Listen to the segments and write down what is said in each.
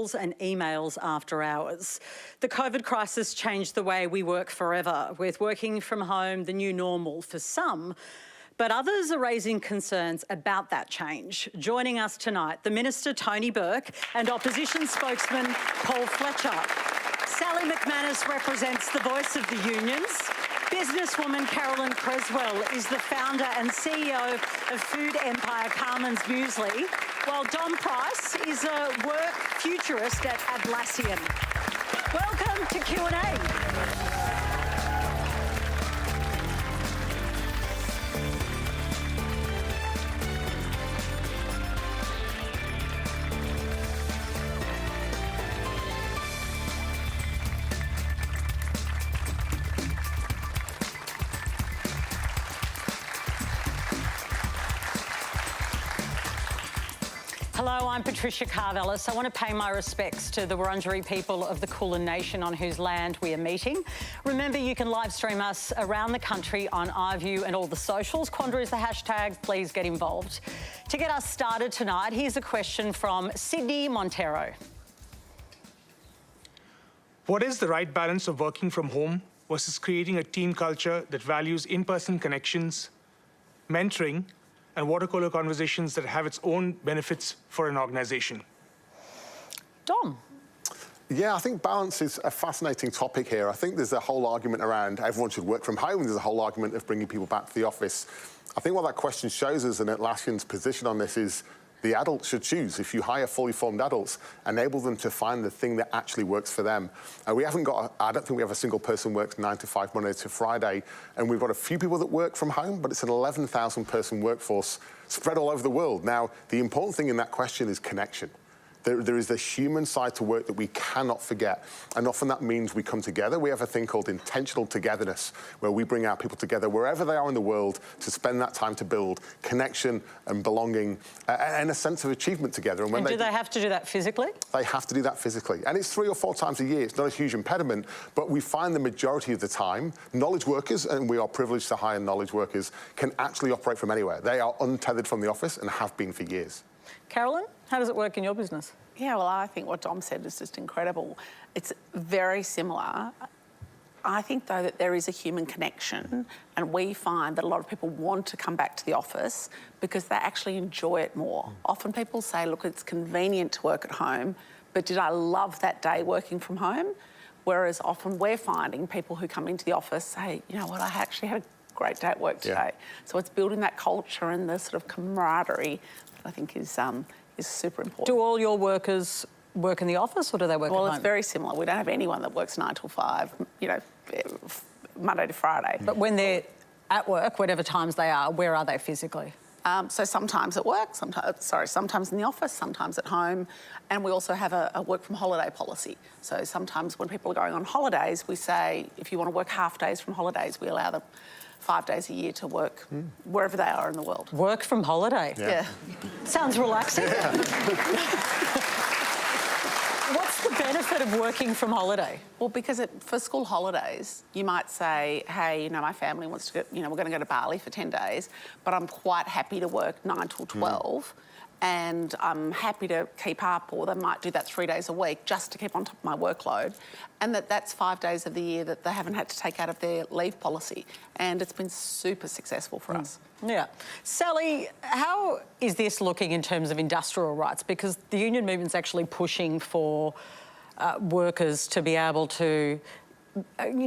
calls and emails after hours. The COVID crisis changed the way we work forever, with working from home the new normal for some. But others are raising concerns about that change. Joining us tonight, the Minister Tony Burke and Opposition spokesman Paul Fletcher. Sally McManus represents the voice of the unions. Businesswoman Carolyn Cresswell is the founder and CEO of food empire Carman's Muesli, while Dom Price is a work futurist at Atlassian. Welcome to Q&A. Hello, I'm Patricia Carvellis. I want to pay my respects to the Wurundjeri people of the Kulin Nation on whose land we are meeting. Remember, you can live stream us around the country on iView and all the socials. Quandra is the hashtag. Please get involved. To get us started tonight, here's a question from Sydney Montero. What is the right balance of working from home versus creating a team culture that values in-person connections, mentoring, and water cooler conversations that have its own benefits for an organisation? Dom. Yeah, I think balance is a fascinating topic here. I think there's a whole argument around everyone should work from home. There's a whole argument of bringing people back to the office. I think what that question shows us, and Atlassian's position on this, is the adults should choose. If you hire fully formed adults, enable them to find the thing that actually works for them. We haven't got, I don't think we have a single person who works 9 to 5, Monday to Friday, and we've got a few people that work from home, but it's an 11,000 person workforce spread all over the world. Now, the important thing in that question is connection. There is the human side to work that we cannot forget, and often that means we come together. We have a thing called intentional togetherness, where we bring our people together wherever they are in the world to spend that time to build connection and belonging and a sense of achievement together. And do they have to do that physically? They have to do that physically, and it's 3 or 4 times a year. It's not a huge impediment, but we find the majority of the time, knowledge workers, and we are privileged to hire knowledge workers, can actually operate from anywhere. They are untethered from the office and have been for years. Carolyn, how does it work in your business? Yeah, well, I think what Dom said is just incredible. It's very similar. I think, though, that there is a human connection, and we find that a lot of people want to come back to the office because they actually enjoy it more. Often people say, look, it's convenient to work at home, but did I love that day working from home? Whereas often we're finding people who come into the office say, you know what, I actually had a great day at work today. Yeah. So it's building that culture and the sort of camaraderie that I think is super important. Do all your workers work in the office, or do they work at home? Well, it's very similar. We don't have anyone that works 9 till 5, you know, Monday to Friday. But when they're at work, whatever times they are, where are they physically? So sometimes at work, sometimes in the office, sometimes at home. And we also have a work from holiday policy. So sometimes when people are going on holidays, we say, if you want to work half days from holidays, we allow them 5 days a year to work wherever they are in the world. Work from holiday? Yeah. Sounds relaxing. Yeah. What's the benefit of working from holiday? Well, because for school holidays, you might say, hey, you know, my family wants to go, you know, we're going to go to Bali for 10 days, but I'm quite happy to work 9 till 12. And I'm happy to keep up, or they might do that 3 days a week just to keep on top of my workload. And that's 5 days of the year that they haven't had to take out of their leave policy. And it's been super successful for us. Yeah. Sally, how is this looking in terms of industrial rights? Because the union movement's actually pushing for workers to be able to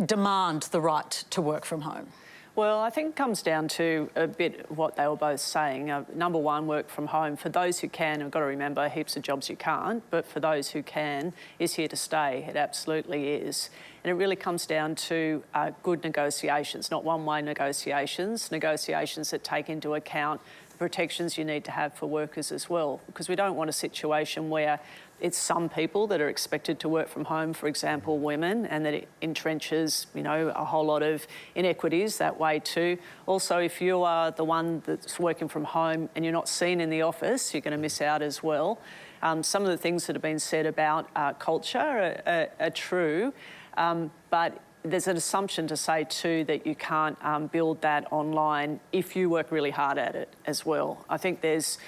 demand the right to work from home. Well, I think it comes down to a bit what they were both saying. Number one, work from home. For those who can, I've got to remember heaps of jobs you can't, but for those who can, is here to stay. It absolutely is. And it really comes down to good negotiations, not one-way negotiations, negotiations that take into account the protections you need to have for workers as well, because we don't want a situation where it's some people that are expected to work from home, for example, women, and that it entrenches, you know, a whole lot of inequities that way too. Also, if you are the one that's working from home and you're not seen in the office, you're going to miss out as well. Some of the things that have been said about culture are true, but there's an assumption to say too that you can't build that online if you work really hard at it as well. I think there's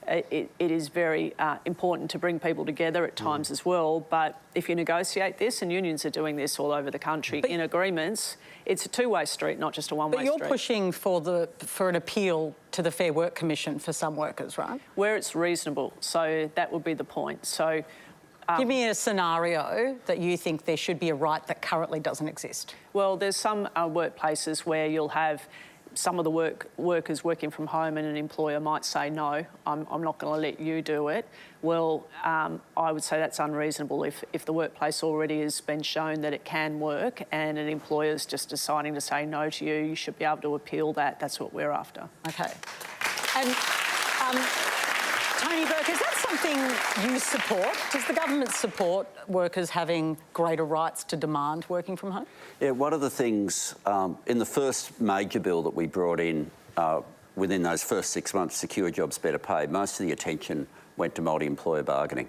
it is very important to bring people together at times as well. But if you negotiate this, and unions are doing this all over the country in agreements, it's a two-way street, not just a one-way street. But you're pushing for an appeal to the Fair Work Commission for some workers, right? Where it's reasonable. So that would be the point. So give me a scenario that you think there should be a right that currently doesn't exist. Well, there's some workplaces where you'll have some of the workers working from home and an employer might say, no, I'm not going to let you do it. Well, I would say that's unreasonable. If the workplace already has been shown that it can work and an employer's just deciding to say no to you, you should be able to appeal that. That's what we're after. OK. And Tony Burke, is that something you support? Does the government support workers having greater rights to demand working from home? Yeah, one of the things in the first major bill that we brought in within those first 6 months, Secure Jobs, Better Pay, most of the attention went to multi-employer bargaining.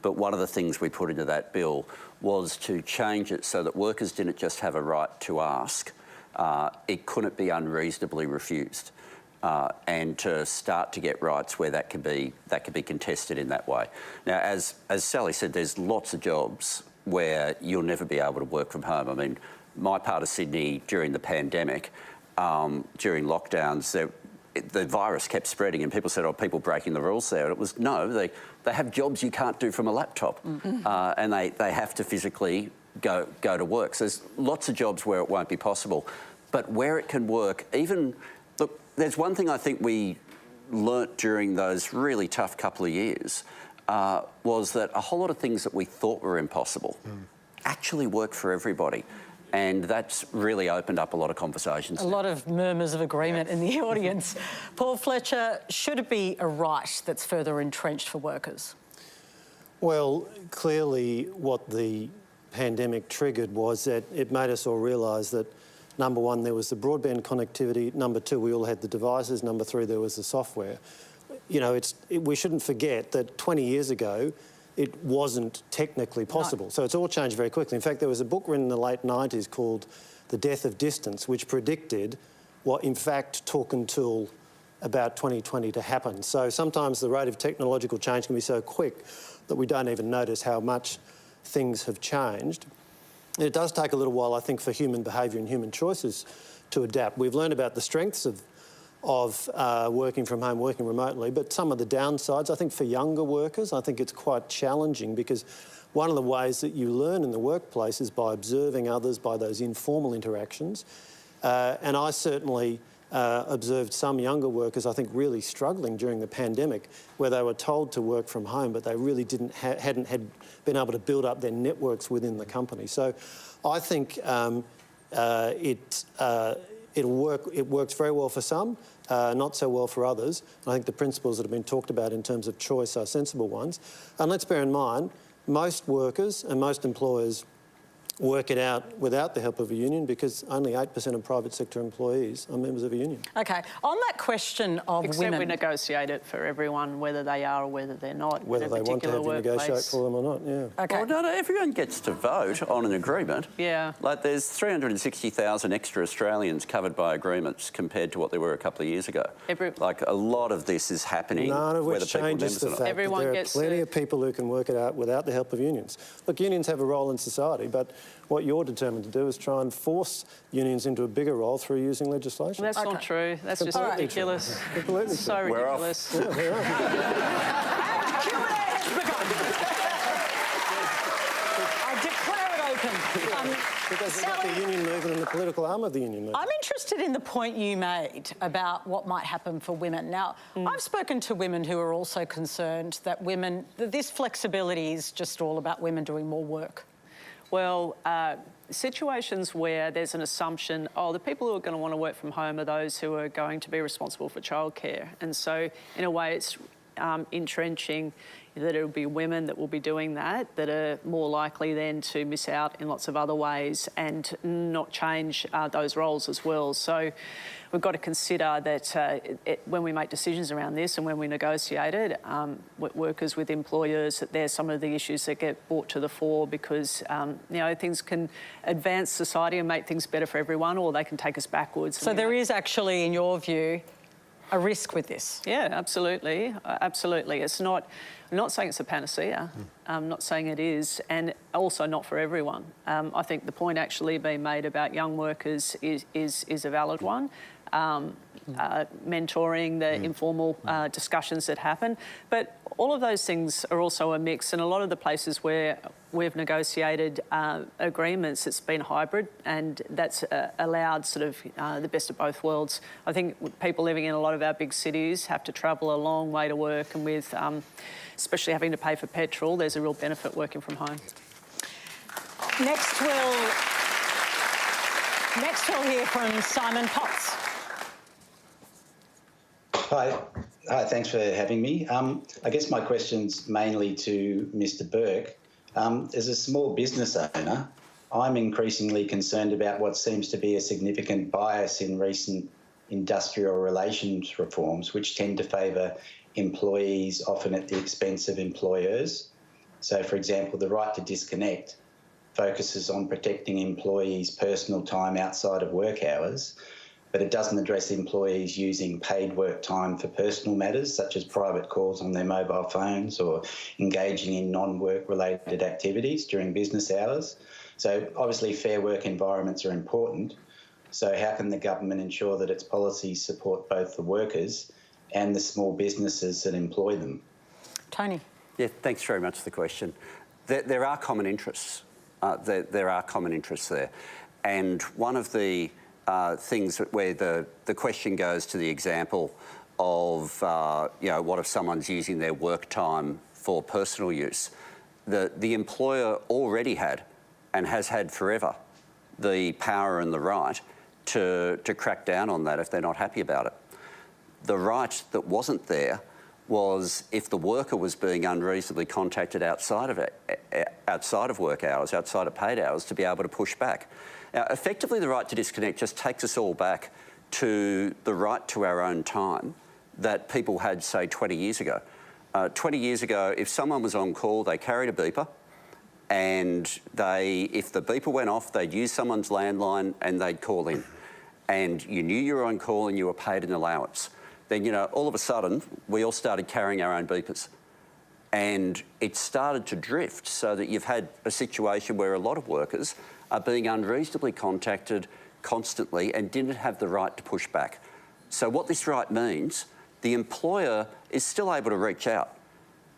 But one of the things we put into that bill was to change it so that workers didn't just have a right to ask, it couldn't be unreasonably refused. And to start to get rights where that could be contested in that way. Now, as Sally said, there's lots of jobs where you'll never be able to work from home. I mean, my part of Sydney during the pandemic, during lockdowns, the virus kept spreading and people said, oh, people breaking the rules there. And it was, no, they have jobs you can't do from a laptop and they have to physically go to work. So there's lots of jobs where it won't be possible. But where it can work, even... Look, there's one thing I think we learnt during those really tough couple of years was that a whole lot of things that we thought were impossible actually work for everybody. And that's really opened up a lot of conversations. A lot of murmurs of agreement in the audience. Paul Fletcher, should it be a right that's further entrenched for workers? Well, clearly what the pandemic triggered was that it made us all realise that number one, there was the broadband connectivity. Number two, we all had the devices. Number three, there was the software. You know, we shouldn't forget that 20 years ago, it wasn't technically possible. No. So it's all changed very quickly. In fact, there was a book written in the late 90s called The Death of Distance, which predicted what, in fact, took until about 2020 to happen. So sometimes the rate of technological change can be so quick that we don't even notice how much things have changed. And it does take a little while, I think, for human behaviour and human choices to adapt. We've learned about the strengths of working from home, working remotely, but some of the downsides, I think for younger workers, I think it's quite challenging because one of the ways that you learn in the workplace is by observing others, by those informal interactions. And I certainly observed some younger workers, I think, really struggling during the pandemic where they were told to work from home, but they really hadn't been able to build up their networks within the company. So I think it works very well for some, not so well for others. And I think the principles that have been talked about in terms of choice are sensible ones. And let's bear in mind, most workers and most employers work it out without the help of a union because only 8% of private sector employees are members of a union. OK. On that question of Except women... we negotiate it for everyone, whether they are or whether they're not. Whether they want to have you negotiate for them or not, yeah. OK. Well, no, everyone gets to vote on an agreement. Yeah. Like there's 360,000 extra Australians covered by agreements compared to what there were a couple of years ago. Like a lot of this is happening. None of which changes the fact that there are plenty of people who can work it out without the help of unions. Look, unions have a role in society, but what you're determined to do is try and force unions into a bigger role through using legislation. That's not true. That's just ridiculous. Completely so true. ridiculous. Yeah, we are. I declare it open. Because we've got the union movement and the political arm of the union movement. I'm interested in the point you made about what might happen for women. Now, I've spoken to women who are also concerned that this flexibility is just all about women doing more work. Well, situations where there's an assumption, oh, the people who are going to want to work from home are those who are going to be responsible for childcare. And so, in a way, it's entrenching that it'll be women that will be doing that are more likely then to miss out in lots of other ways and not change those roles as well. So we've got to consider that when we make decisions around this and when we negotiate it, workers with employers, that there's some of the issues that get brought to the fore because, things can advance society and make things better for everyone or they can take us backwards. So there is actually, in your view, a risk with this? Yeah, absolutely. Absolutely. It's not, I'm not saying it's a panacea. I'm not saying it is, and also not for everyone. I think the point actually being made about young workers is a valid one. Mentoring, the informal discussions that happen. But all of those things are also a mix, and a lot of the places where we've negotiated agreements, it's been hybrid, and that's allowed sort of the best of both worlds. I think people living in a lot of our big cities have to travel a long way to work, and with especially having to pay for petrol, there's a real benefit working from home. Next we'll hear from Simon Potts. Hi, thanks for having me. I guess my question's mainly to Mr. Burke. As a small business owner, I'm increasingly concerned about what seems to be a significant bias in recent industrial relations reforms, which tend to favour employees often at the expense of employers. So, for example, the right to disconnect focuses on protecting employees' personal time outside of work hours, but it doesn't address employees using paid work time for personal matters, such as private calls on their mobile phones or engaging in non-work related activities during business hours. So obviously fair work environments are important. So how can the government ensure that its policies support both the workers and the small businesses that employ them? Tony. Yeah, thanks very much for the question. There are common interests. There are common interests there. And one of the things where the question goes to the example of, what if someone's using their work time for personal use? The employer already had, and has had forever, the power and the right to crack down on that if they're not happy about it. The right that wasn't there was if the worker was being unreasonably contacted outside of work hours, outside of paid hours, to be able to push back. Now, effectively, the right to disconnect just takes us all back to the right to our own time that people had, say, 20 years ago. 20 years ago, if someone was on call, they carried a beeper, and if the beeper went off, they'd use someone's landline and they'd call in. And you knew you were on call and you were paid an allowance. Then, all of a sudden, we all started carrying our own beepers. And it started to drift so that you've had a situation where a lot of workers are being unreasonably contacted constantly and didn't have the right to push back. So what this right means, the employer is still able to reach out,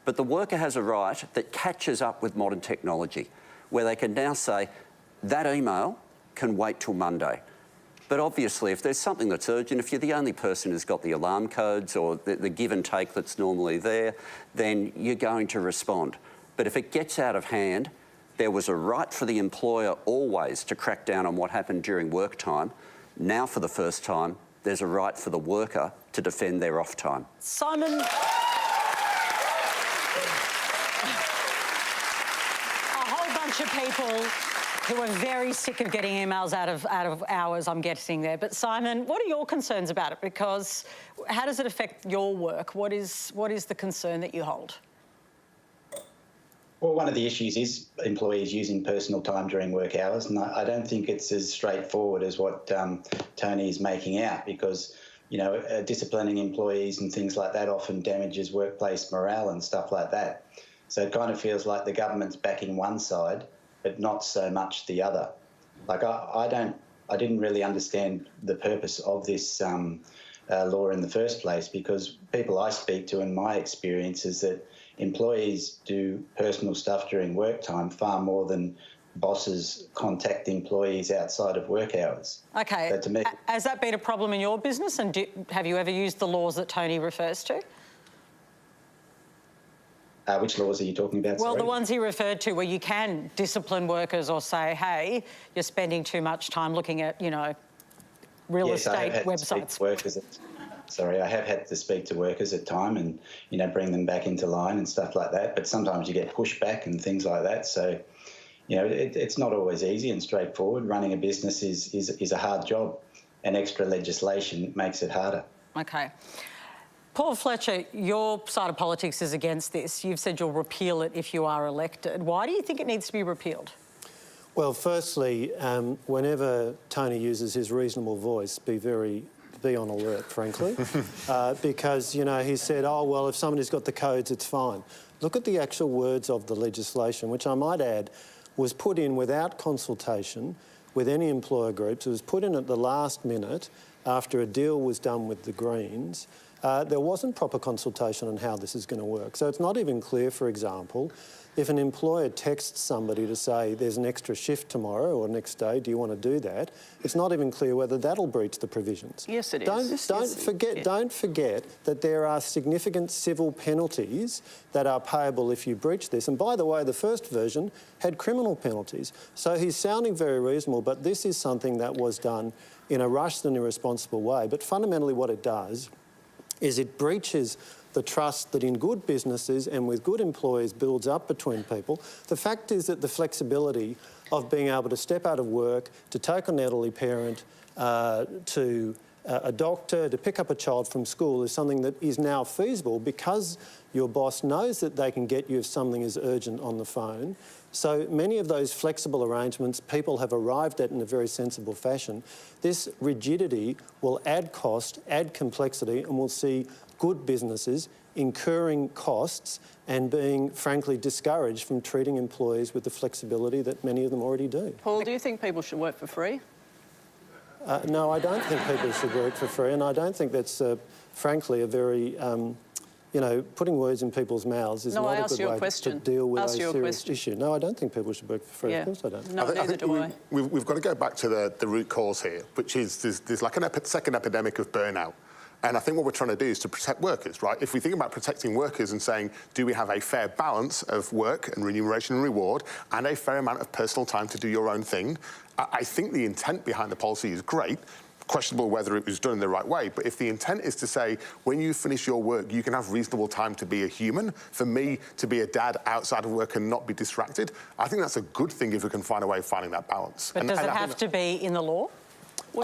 but the worker has a right that catches up with modern technology, where they can now say, that email can wait till Monday. But obviously, if there's something that's urgent, if you're the only person who's got the alarm codes or the give and take that's normally there, then you're going to respond. But if it gets out of hand, there was a right for the employer always to crack down on what happened during work time. Now, for the first time, there's a right for the worker to defend their off time. Simon, a whole bunch of people who are very sick of getting emails out of hours, I'm guessing there. But Simon, what are your concerns about it? Because how does it affect your work? What is the concern that you hold? Well, one of the issues is employees using personal time during work hours, and I don't think it's as straightforward as what Tony is making out, because, disciplining employees and things like that often damages workplace morale and stuff like that. So it kind of feels like the government's backing one side, but not so much the other. Like, I didn't really understand the purpose of this law in the first place, because people I speak to, in my experience, is that employees do personal stuff during work time far more than bosses contact employees outside of work hours. Okay. So to me, has that been a problem in your business, and have you ever used the laws that Tony refers to? which laws are you talking about? Well, sorry? the ones he referred to where you can discipline workers or say, hey, you're spending too much time looking at, real estate websites. I have had to speak to workers at time and, bring them back into line and stuff like that. But sometimes you get pushback and things like that. So, it's not always easy and straightforward. Running a business is a hard job, and extra legislation makes it harder. Okay. Paul Fletcher, your side of politics is against this. You've said you'll repeal it if you are elected. Why do you think it needs to be repealed? Well, firstly, whenever Tony uses his reasonable voice, be very be on alert, frankly, because, you know, he said, oh, well, if somebody's got the codes, it's fine. Look at the actual words of the legislation, which I might add was put in without consultation with any employer groups. It was put in at the last minute after a deal was done with the Greens. There wasn't proper consultation on how this is going to work. So it's not even clear, for example, if an employer texts somebody to say there's an extra shift tomorrow or next day, do you want to do that? It's not even clear whether that'll breach the provisions. Yes, it is. Don't forget that there are significant civil penalties that are payable if you breach this. And by the way, the first version had criminal penalties. So he's sounding very reasonable, but this is something that was done in a rushed and irresponsible way. But fundamentally what it does is it breaches the trust that in good businesses and with good employees builds up between people. The fact is that the flexibility of being able to step out of work, to take an elderly parent, to a doctor, to pick up a child from school is something that is now feasible because your boss knows that they can get you if something is urgent on the phone. So many of those flexible arrangements people have arrived at in a very sensible fashion. This rigidity will add cost, add complexity, and we'll see good businesses incurring costs and being, frankly, discouraged from treating employees with the flexibility that many of them already do. Paul, do you think people should work for free? No, I don't think people should work for free, and I don't think that's, frankly, a very, you know, putting words in people's mouths is not a good way to deal with a serious issue. No, I don't think people should work for free. Of course I don't. No, neither do I. We've got to go back to the root cause here, which is there's like a second epidemic of burnout. And I think what we're trying to do is to protect workers, right? If we think about protecting workers and saying, do we have a fair balance of work and remuneration and reward and a fair amount of personal time to do your own thing, I think the intent behind the policy is great. Questionable whether it was done in the right way, but if the intent is to say, when you finish your work, you can have reasonable time to be a human, for me to be a dad outside of work and not be distracted, I think that's a good thing if we can find a way of finding that balance. But does it have to be in the law?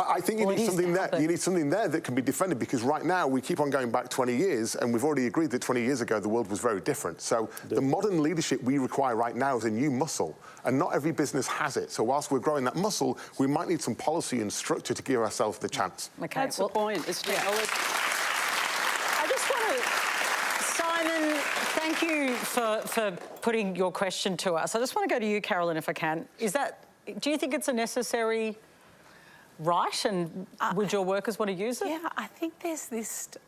I think you need something there. You need something there that can be defended, because right now we keep on going back 20 years and we've already agreed that 20 years ago the world was very different. So the modern leadership we require right now is a new muscle, and not every business has it. So whilst we're growing that muscle, we might need some policy and structure to give ourselves the chance. Okay, that's the point. It's technology. I just want to, Simon, thank you for putting your question to us. I just want to go to you, Carolyn, if I can. Do you think it's a necessary right, and would your workers want to use it? Yeah, I think there's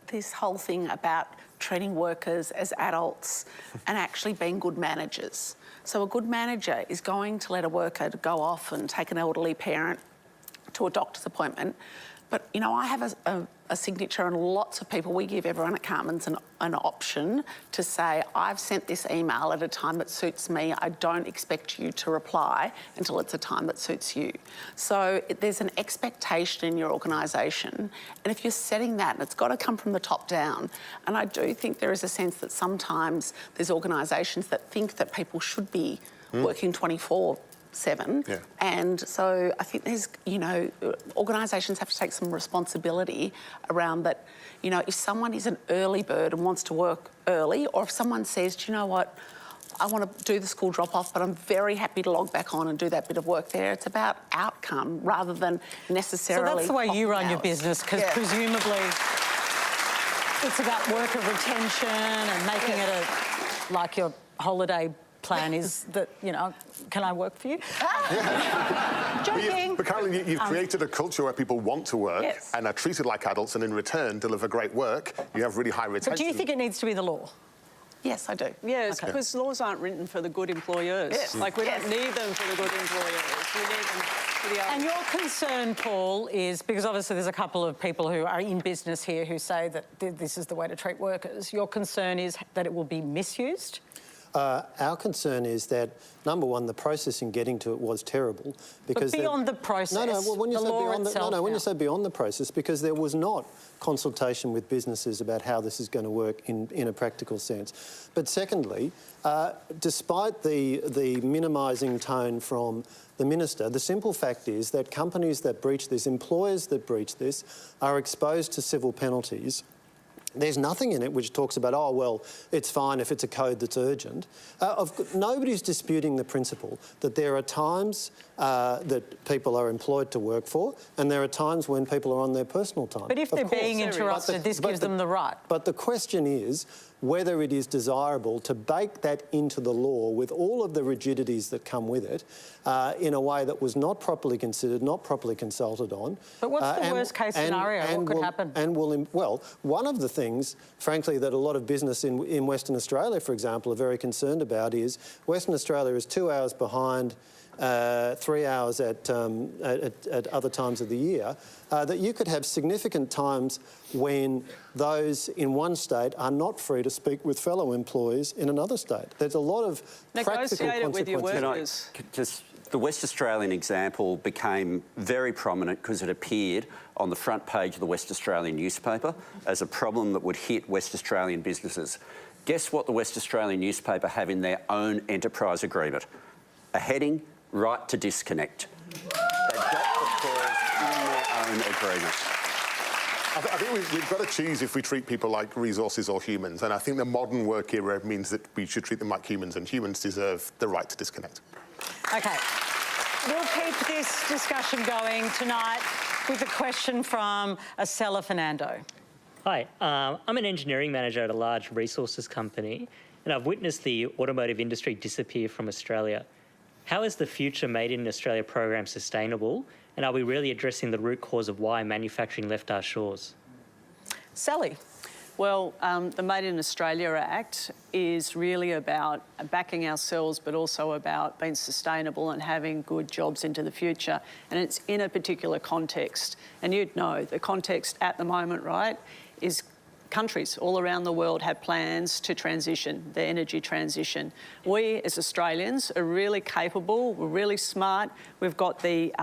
this whole thing about treating workers as adults and actually being good managers. So a good manager is going to let a worker go off and take an elderly parent to a doctor's appointment. But, you know, I have a signature, and lots of people, we give everyone at Carman's an option to say, I've sent this email at a time that suits me. I don't expect you to reply until it's a time that suits you. So there's an expectation in your organisation. And if you're setting that, and it's got to come from the top down, and I do think there is a sense that sometimes there's organisations that think that people should be working 24/7. Yeah. And so I think there's, you know, organisations have to take some responsibility around that. You know, if someone is an early bird and wants to work early, or if someone says, do you know what, I want to do the school drop-off, but I'm very happy to log back on and do that bit of work there. It's about outcome rather than necessarily... So that's the way you run your business, because presumably it's about worker retention and making it like your holiday plan is that, you know, can I work for you? Joking. But Carolyn, you've created a culture where people want to work and are treated like adults, and in return deliver great work. You have really high retention. But do you think it needs to be the law? Yes, I do. Yes, because laws aren't written for the good employers. Yes. Like, we don't need them for the good employers. We need them for the other. And your concern, Paul, is, because obviously there's a couple of people who are in business here who say that this is the way to treat workers. Your concern is that it will be misused? Our concern is that, number one, the process in getting to it was terrible. Because but beyond the process, when you the say law beyond itself. when you say beyond the process, because there was not consultation with businesses about how this is going to work in a practical sense. But secondly, despite the minimising tone from the minister, the simple fact is that companies that breach this, employers that breach this, are exposed to civil penalties. There's nothing in it which talks about, oh, well, it's fine if it's a code that's urgent. Nobody's disputing the principle that there are times that people are employed to work for, and there are times when people are on their personal time. But if they're being interrupted, this gives them the right. But the question is whether it is desirable to bake that into the law with all of the rigidities that come with it in a way that was not properly considered, not properly consulted on. But what's the worst case scenario? What could happen? Well, one of the things, frankly, that a lot of business in Western Australia, for example, are very concerned about is Western Australia is 2 hours behind 3 hours at other times of the year, that you could have significant times when those in one state are not free to speak with fellow employees in another state. There's a lot of practical consequences. With your workers. The West Australian example became very prominent because it appeared on the front page of the West Australian newspaper as a problem that would hit West Australian businesses. Guess what the West Australian newspaper have in their own enterprise agreement? A heading, right to disconnect. They've got the clause in their own agreement. I think we've got to choose if we treat people like resources or humans, and I think the modern work era means that we should treat them like humans, and humans deserve the right to disconnect. OK. We'll keep this discussion going tonight with a question from Acela Fernando. Hi, I'm an engineering manager at a large resources company, and I've witnessed the automotive industry disappear from Australia. How is the future Made in Australia program sustainable, and are we really addressing the root cause of why manufacturing left our shores? Sally. Well, the Made in Australia Act is really about backing ourselves, but also about being sustainable and having good jobs into the future. And it's in a particular context. And you'd know the context at the moment, right, is countries all around the world have plans to transition, the energy transition. We, as Australians, are really capable, we're really smart. We've got the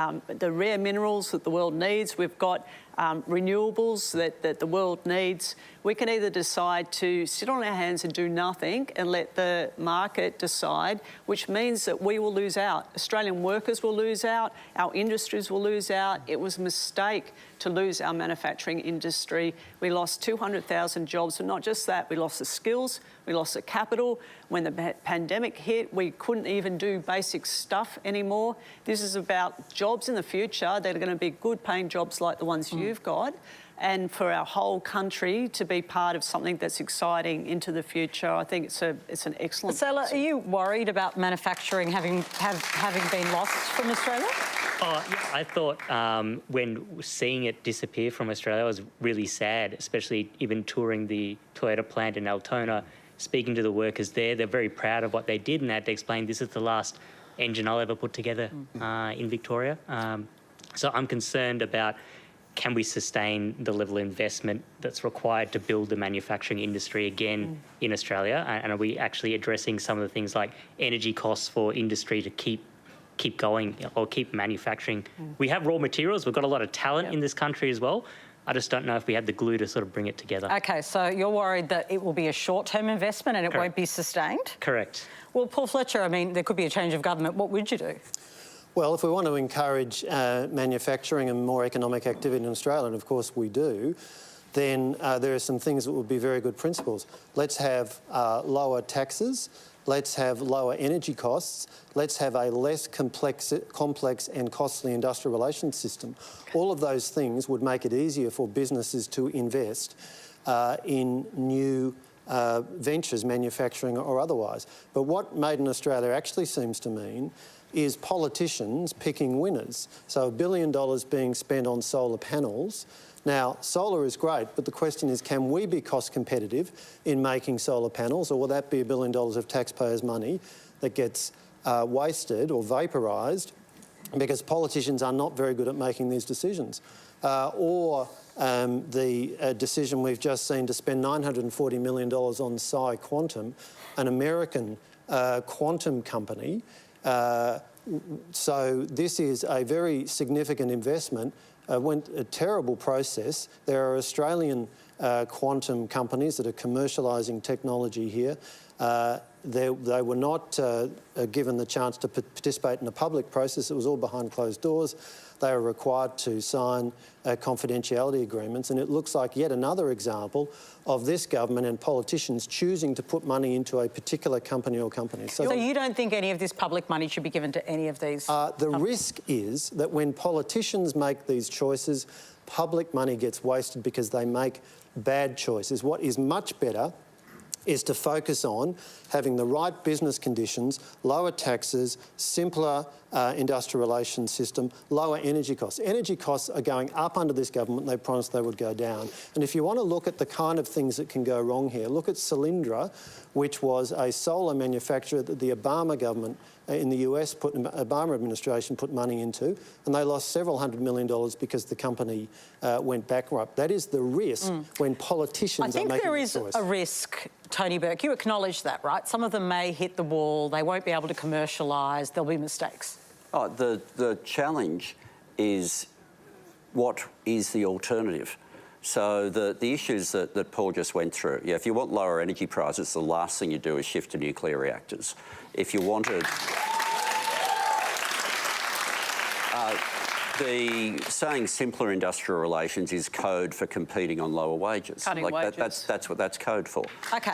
rare minerals that the world needs. We've got renewables that the world needs. We can either decide to sit on our hands and do nothing and let the market decide, which means that we will lose out. Australian workers will lose out, our industries will lose out. It was a mistake to lose our manufacturing industry. We lost 200,000 jobs, but not just that, we lost the skills, we lost the capital. When the pandemic hit, we couldn't even do basic stuff anymore. This is about jobs in the future that are going to be good paying jobs like the ones you've got, and for our whole country to be part of something that's exciting into the future. I think it's an excellent... Acela, are you worried about manufacturing having been lost from Australia? Oh, yeah, I thought when seeing it disappear from Australia, I was really sad, especially even touring the Toyota plant in Altona, speaking to the workers there. They're very proud of what they did, and they had to explain this is the last engine I'll ever put together in Victoria. So I'm concerned about, can we sustain the level of investment that's required to build the manufacturing industry again in Australia? And are we actually addressing some of the things like energy costs for industry to keep going or keep manufacturing? We have raw materials. We've got a lot of talent in this country as well. I just don't know if we had the glue to sort of bring it together. OK, so you're worried that it will be a short-term investment and it won't be sustained? Correct. Well, Paul Fletcher, I mean, there could be a change of government. What would you do? Well, if we want to encourage manufacturing and more economic activity in Australia, and of course we do, then there are some things that would be very good principles. Let's have lower taxes. Let's have lower energy costs. Let's have a less complex and costly industrial relations system. All of those things would make it easier for businesses to invest in new ventures, manufacturing or otherwise. But what Made in Australia actually seems to mean is politicians picking winners. So $1 billion being spent on solar panels. Now, solar is great, but the question is, can we be cost competitive in making solar panels, or will that be $1 billion of taxpayers' money that gets wasted or vaporised because politicians are not very good at making these decisions? Or the decision we've just seen to spend $940 million on Psi Quantum, an American quantum company. So this is a very significant investment. Went a terrible process. There are Australian quantum companies that are commercialising technology here. They were not given the chance to participate in a public process. It was all behind closed doors. They were required to sign confidentiality agreements, and it looks like yet another example of this government and politicians choosing to put money into a particular company or companies. So you don't think any of this public money should be given to any of these? The risk is that when politicians make these choices, public money gets wasted because they make bad choices. What is much better is to focus on having the right business conditions, lower taxes, simpler industrial relations system, lower energy costs. Energy costs are going up under this government. They promised they would go down. And if you want to look at the kind of things that can go wrong here, look at Solyndra, which was a solar manufacturer that the Obama government in the US, Obama administration put money into, and they lost several $100 million because the company went bankrupt. That is the risk when politicians are making the choice. I think there is a risk, Tony Burke. You acknowledge that, right? Some of them may hit the wall. They won't be able to commercialise. There'll be mistakes. Oh, the challenge is what is the alternative? So the issues that Paul just went through, yeah, if you want lower energy prices, the last thing you do is shift to nuclear reactors. If you wanted... the saying simpler industrial relations is code for competing on lower wages. Cutting wages. That's what that's code for. OK.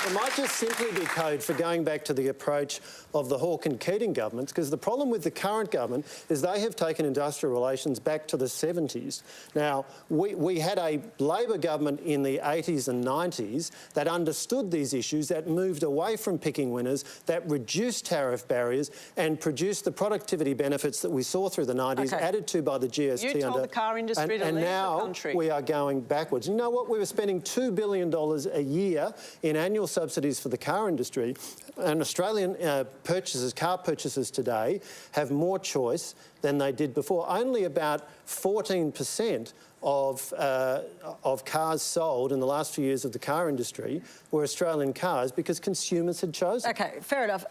It might just simply be code for going back to the approach of the Hawke and Keating governments, because the problem with the current government is they have taken industrial relations back to the 70s. Now, we had a Labor government in the 80s and 90s that understood these issues, that moved away from picking winners, that reduced tariff barriers and produced the productivity benefits that we saw through the 90s, added to by the GST. You told the car industry to leave the country. And now we are going backwards. You know what? We were spending $2 billion a year in annual subsidies for the car industry, and Australian car purchasers today have more choice than they did before. Only about 14% of cars sold in the last few years of the car industry were Australian cars because consumers had chosen. OK, fair enough.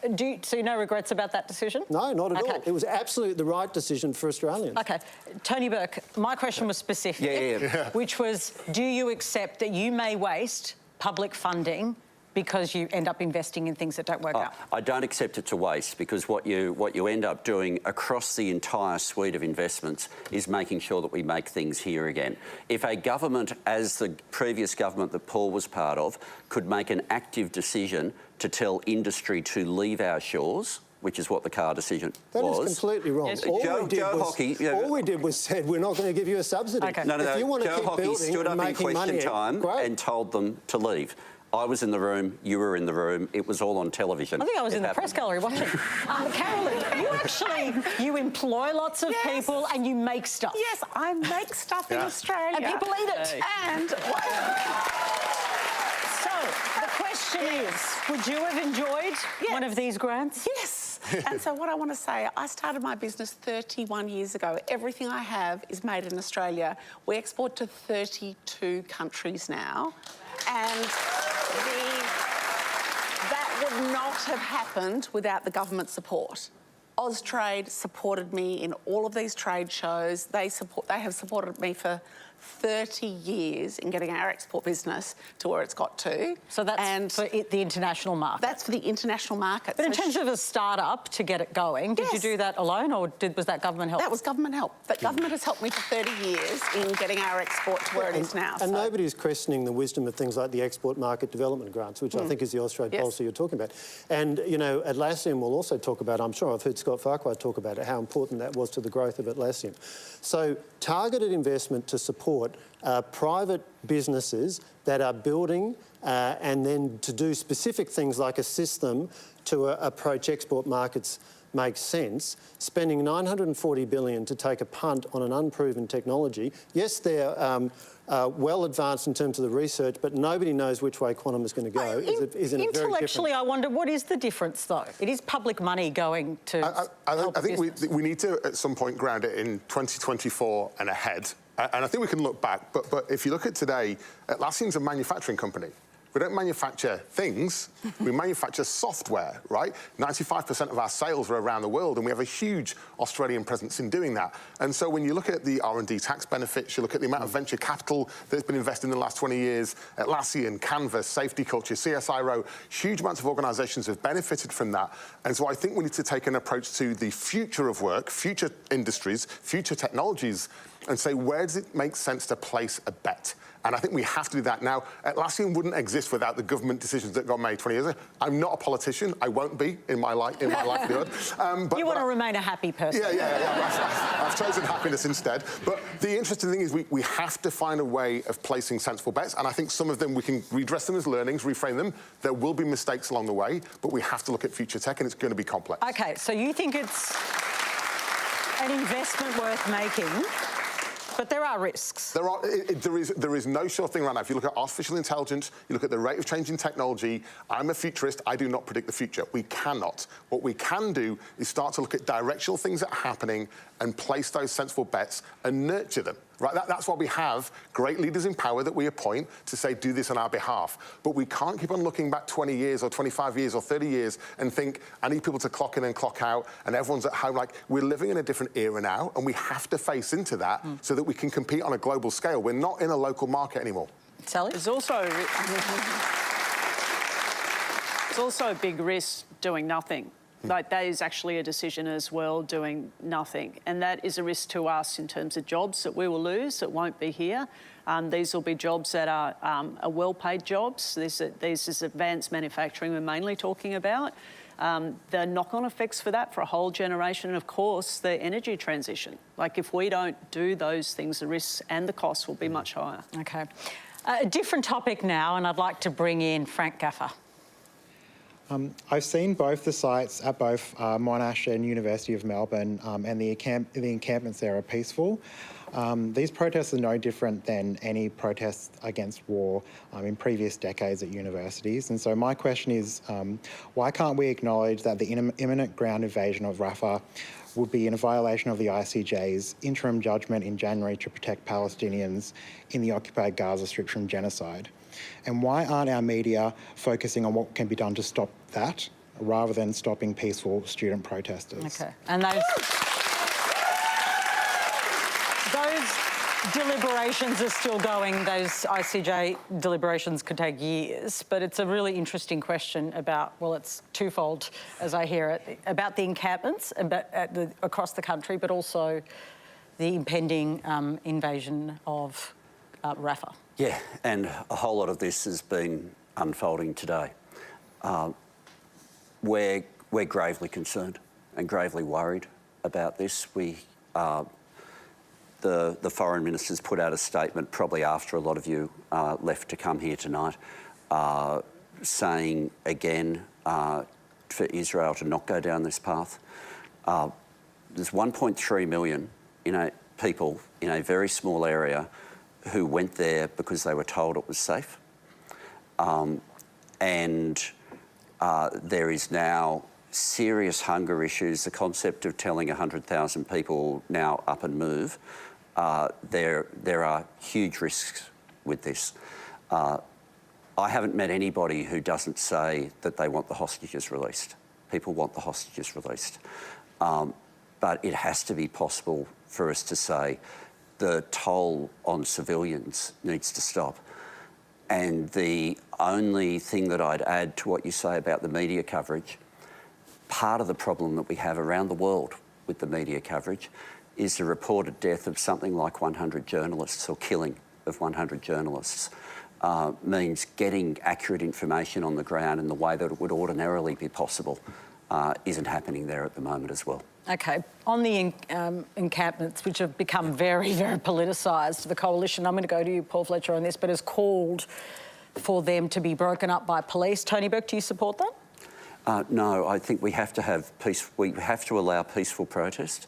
So no regrets about that decision? No, not at all. It was absolutely the right decision for Australians. OK. Tony Burke, my question was specific, which was, do you accept that you may waste public funding because you end up investing in things that don't work out? I don't accept it to waste, because what you end up doing across the entire suite of investments is making sure that we make things here again. If a government, as the previous government that Paul was part of, could make an active decision to tell industry to leave our shores, which is what the car decision was. That is completely wrong. Yes. All we did was said, we're not going to give you a subsidy. Okay. No, if you want to Joe keep Hockey building stood and up in making question money, time and told them to leave. I was in the room, you were in the room, it was all on television. I think I was in the press gallery watching. Carolyn, you employ lots of people and you make stuff. Yes, I make stuff in Australia. And people eat it. And... So, the question is, would you have enjoyed one of these grants? Yes. And so what I want to say, I started my business 31 years ago. Everything I have is made in Australia. We export to 32 countries now. And that would not have happened without the government support. Austrade supported me in all of these trade shows. They have supported me for 30 years in getting our export business to where it's got to. So that's for the international market? That's for the international market. But in terms of a start-up to get it going, did you do that alone, or was that government help? That was government help. That government has helped me for 30 years in getting our export to where it is now. And nobody's questioning the wisdom of things like the export market development grants, which I think is the Austrade policy you're talking about. And, you know, Atlassian will also talk about, I'm sure I've heard Scott Farquhar talk about it, how important that was to the growth of Atlassian. So targeted investment to support private businesses that are building and then to do specific things like assist them to approach export markets makes sense. Spending $940 billion to take a punt on an unproven technology, yes, they're well advanced in terms of the research, but nobody knows which way quantum is going to go. Intellectually, I wonder, what is the difference, though? It is public money going to I think we need to, at some point, ground it in 2024 and ahead. And I think we can look back, but if you look at today, Atlassian's a manufacturing company. We don't manufacture things, we manufacture software, right? 95% of our sales are around the world, and we have a huge Australian presence in doing that. And so when you look at the R&D tax benefits, you look at the amount of venture capital that's been invested in the last 20 years, Atlassian, Canvas, Safety Culture, CSIRO, huge amounts of organisations have benefited from that. And so I think we need to take an approach to the future of work, future industries, future technologies, and say, where does it make sense to place a bet? And I think we have to do that now. Atlassian wouldn't exist without the government decisions that got made 20 years ago. I'm not a politician. I won't be in my livelihood. You want to remain a happy person. Yeah. I've chosen happiness instead. But the interesting thing is we have to find a way of placing sensible bets. And I think some of them, we can redress them as learnings, reframe them. There will be mistakes along the way, but we have to look at future tech, and it's going to be complex. OK, so you think it's an investment worth making, but there are risks. There is no sure thing right now. If you look at artificial intelligence, you look at the rate of change in technology, I'm a futurist, I do not predict the future. We cannot. What we can do is start to look at directional things that are happening and place those sensible bets and nurture them. Right? That's why we have great leaders in power that we appoint to say, do this on our behalf. But we can't keep on looking back 20 years or 25 years or 30 years and think, I need people to clock in and clock out and everyone's at home. Like, we're living in a different era now, and we have to face into that so that we can compete on a global scale. We're not in a local market anymore. Sally? There's also a big risk doing nothing. Like, that is actually a decision as well, doing nothing. And that is a risk to us in terms of jobs that we will lose, that won't be here. These will be jobs that are well-paid jobs. This is advanced manufacturing we're mainly talking about. The knock-on effects for that for a whole generation, and of course, the energy transition. Like, if we don't do those things, the risks and the costs will be much higher. OK. A different topic now, and I'd like to bring in Frank Gaffer. I've seen both the sites at both Monash and University of Melbourne, and the encampments there are peaceful. These protests are no different than any protests against war in previous decades at universities. And so my question is, why can't we acknowledge that the imminent ground invasion of Rafah would be in a violation of the ICJ's interim judgment in January to protect Palestinians in the occupied Gaza Strip from genocide? And why aren't our media focusing on what can be done to stop that, rather than stopping peaceful student protesters? OK. And those deliberations are still going. Those ICJ deliberations could take years. But it's a really interesting question about, well, it's twofold, as I hear it, about the encampments across the country, but also the impending invasion of Rafah. Yeah, and a whole lot of this has been unfolding today. We're gravely concerned and gravely worried about this. The foreign minister's put out a statement probably after a lot of you left to come here tonight, saying again for Israel to not go down this path. There's 1.3 million people in a very small area who went there because they were told it was safe. And there is now serious hunger issues. The concept of telling 100,000 people now up and move, there are huge risks with this. I haven't met anybody who doesn't say that they want the hostages released. People want the hostages released. But it has to be possible for us to say the toll on civilians needs to stop. And the only thing that I'd add to what you say about the media coverage, part of the problem that we have around the world with the media coverage is the reported death of something like 100 journalists, or killing of 100 journalists, means getting accurate information on the ground in the way that it would ordinarily be possible isn't happening there at the moment as well. OK. On the encampments, which have become very, very politicised, the coalition, I'm going to go to you, Paul Fletcher, on this, but has called for them to be broken up by police. Tony Burke, do you support that? No, I think we have to have peace. We have to allow peaceful protest.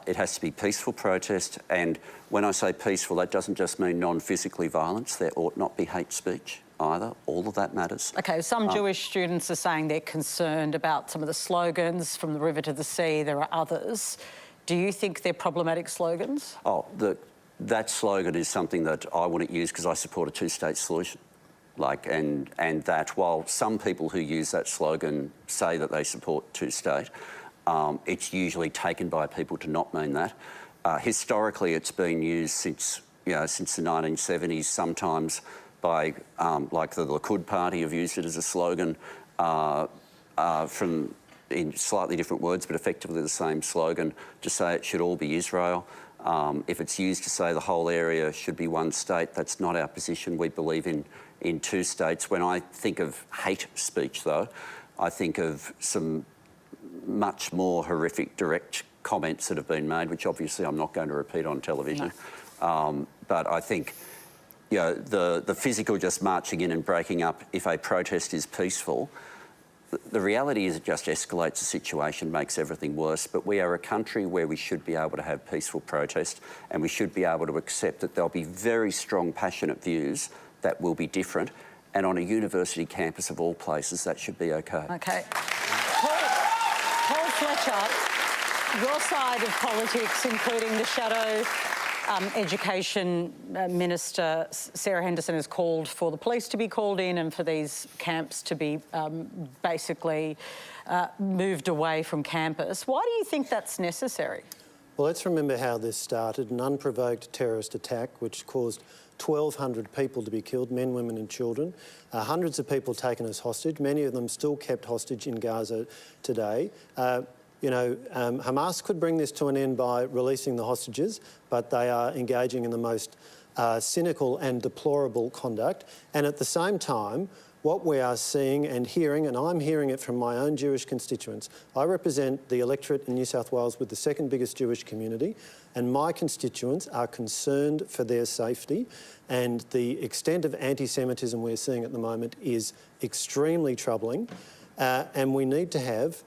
It has to be peaceful protest, and when I say peaceful, that doesn't just mean non-physically violence. There ought not be hate speech either. All of that matters. OK, some Jewish students are saying they're concerned about some of the slogans, from the river to the sea. There are others. Do you think they're problematic slogans? Oh, that slogan is something that I wouldn't use because I support a two-state solution. And that while some people who use that slogan say that they support two-state, it's usually taken by people to not mean that. Historically, it's been used since the 1970s, sometimes by, like the Likud Party have used it as a slogan in slightly different words, but effectively the same slogan, to say it should all be Israel. If it's used to say the whole area should be one state, that's not our position. We believe in two states. When I think of hate speech, though, I think of some much more horrific direct comments that have been made, which obviously I'm not going to repeat on television. No. But I think the physical just marching in and breaking up, if a protest is peaceful, the reality is it just escalates the situation, makes everything worse. But we are a country where we should be able to have peaceful protest, and we should be able to accept that there'll be very strong, passionate views that will be different. And on a university campus of all places, that should be okay. Okay. Paul Fletcher, your side of politics, including the shadow Education Minister Sarah Henderson has called for the police to be called in and for these camps to be basically moved away from campus. Why do you think that's necessary? Well, let's remember how this started, an unprovoked terrorist attack which caused 1,200 people to be killed, men, women and children, hundreds of people taken as hostage, many of them still kept hostage in Gaza today. Hamas could bring this to an end by releasing the hostages, but they are engaging in the most cynical and deplorable conduct. And at the same time, what we are seeing and hearing, and I'm hearing it from my own Jewish constituents, I represent the electorate in New South Wales with the second biggest Jewish community, and my constituents are concerned for their safety, and the extent of anti-Semitism we're seeing at the moment is extremely troubling, and we need to have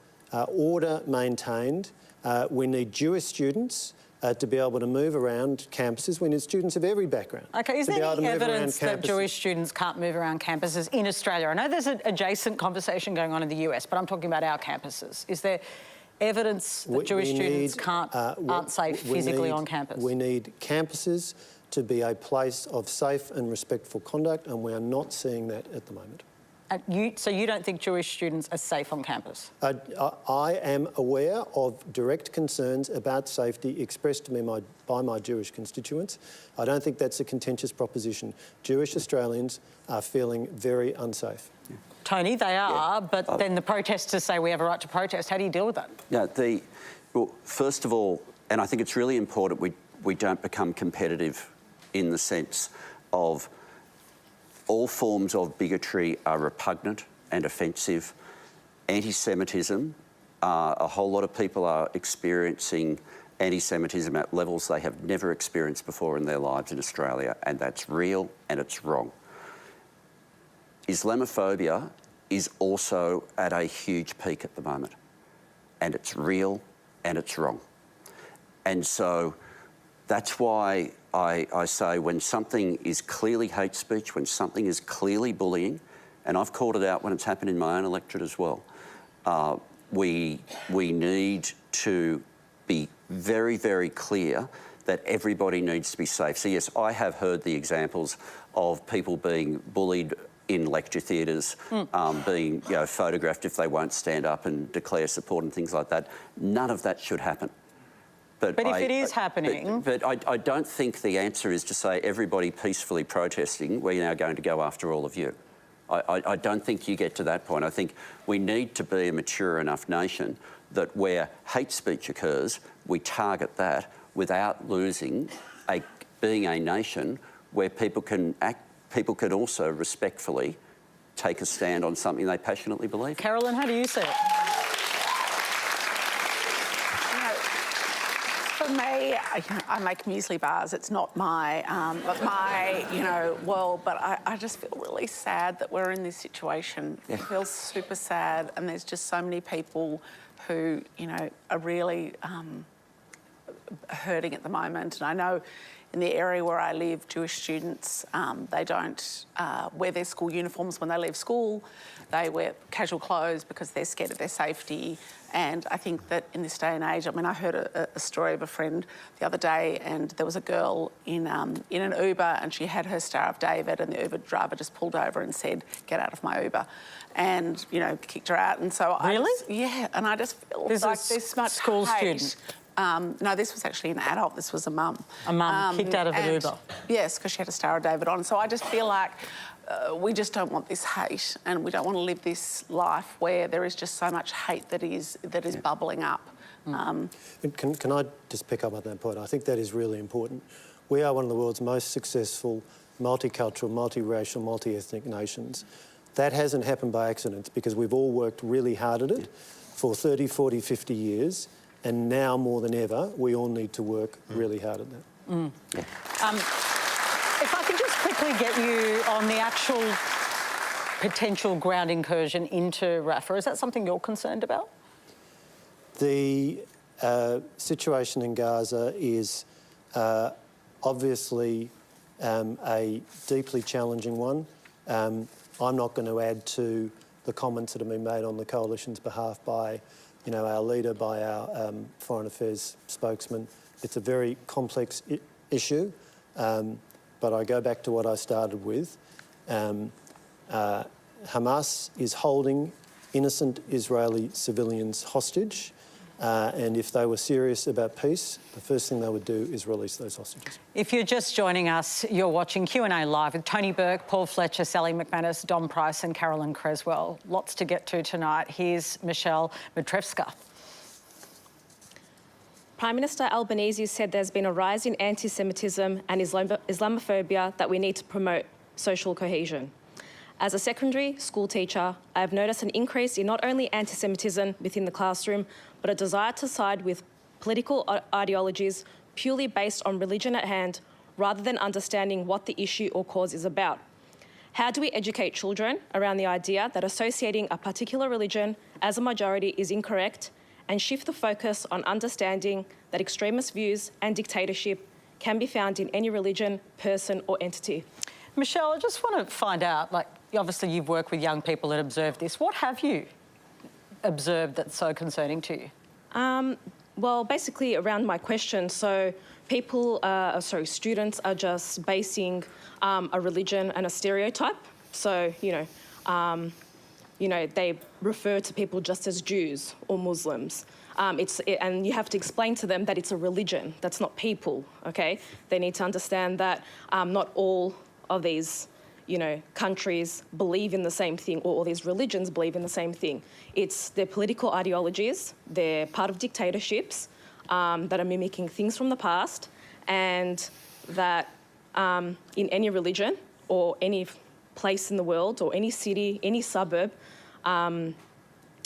order maintained. We need Jewish students to be able to move around campuses. We need students of every background. Okay, is there any evidence that Jewish students can't move around campuses in Australia? I know there's an adjacent conversation going on in the US, but I'm talking about our campuses. Is there evidence that Jewish students aren't safe physically on campus? We need campuses to be a place of safe and respectful conduct, and we are not seeing that at the moment. So you don't think Jewish students are safe on campus? I am aware of direct concerns about safety expressed to me by my Jewish constituents. I don't think that's a contentious proposition. Jewish Australians are feeling very unsafe. Yeah. Tony, they are, but then the protesters say we have a right to protest. How do you deal with that? Well, first of all, and I think it's really important we don't become competitive in the sense of all forms of bigotry are repugnant and offensive. Anti-Semitism, a whole lot of people are experiencing anti-Semitism at levels they have never experienced before in their lives in Australia, and that's real and it's wrong. Islamophobia is also at a huge peak at the moment, and it's real and it's wrong. And so that's why I say when something is clearly hate speech, when something is clearly bullying, and I've called it out when it's happened in my own electorate as well, we need to be very, very clear that everybody needs to be safe. So yes, I have heard the examples of people being bullied in lecture theatres, being photographed if they won't stand up and declare support and things like that. None of that should happen. But if it is happening... But I don't think the answer is to say everybody peacefully protesting, we're now going to go after all of you. I don't think you get to that point. I think we need to be a mature enough nation that where hate speech occurs, we target that without losing being a nation where people can also respectfully take a stand on something they passionately believe in. Carolyn, how do you see it? For me, I make muesli bars. It's not my world, but I just feel really sad that we're in this situation. Yeah. It feels super sad, and there's just so many people who, are really hurting at the moment. And I know in the area where I live, Jewish students, they don't wear their school uniforms when they leave school. They wear casual clothes because they're scared of their safety. And I think that in this day and age, I mean, I heard a story of a friend the other day, and there was a girl in an Uber, and she had her Star of David, and the Uber driver just pulled over and said, "Get out of my Uber," and, you know, kicked her out. And so and I just feel like there's much school hate. student? No, this was actually an adult. This was a mum. A mum kicked out of an Uber? Yes, because she had a Star of David on. So I just feel like we just don't want this hate, and we don't want to live this life where there is just so much hate that is bubbling up. Can I just pick up on that point? I think that is really important. We are one of the world's most successful multicultural, multiracial, multi-ethnic nations. That hasn't happened by accident, because we've all worked really hard at it for 30, 40, 50 years, and now more than ever, we all need to work really hard at that. If I could just quickly get you on the actual potential ground incursion into Rafah, is that something you're concerned about? The situation in Gaza is obviously a deeply challenging one. I'm not going to add to the comments that have been made on the coalition's behalf by, you know, our leader, by our Foreign Affairs spokesman. It's a very complex issue, but I go back to what I started with. Hamas is holding innocent Israeli civilians hostage. And if they were serious about peace, the first thing they would do is release those hostages. If you're just joining us, you're watching Q&A Live with Tony Burke, Paul Fletcher, Sally McManus, Dom Price and Carolyn Cresswell. Lots to get to tonight. Here's Michelle Matrevska. Prime Minister Albanese said there's been a rise in anti-Semitism and Islamophobia that we need to promote social cohesion. As a secondary school teacher, I have noticed an increase in not only anti-Semitism within the classroom, but a desire to side with political ideologies purely based on religion at hand, rather than understanding what the issue or cause is about. How do we educate children around the idea that associating a particular religion as a majority is incorrect, and shift the focus on understanding that extremist views and dictatorship can be found in any religion, person or entity? Michelle, I just want to find out, like, obviously you've worked with young people and observed this. What have you observed that's so concerning to you? Well, basically around my question, so students are just basing a religion and a stereotype. So, they refer to people just as Jews or Muslims. And you have to explain to them that it's a religion, that's not people, okay? They need to understand that not all of these countries believe in the same thing, or all these religions believe in the same thing. It's their political ideologies, they're part of dictatorships that are mimicking things from the past, and that in any religion or any place in the world or any city, any suburb,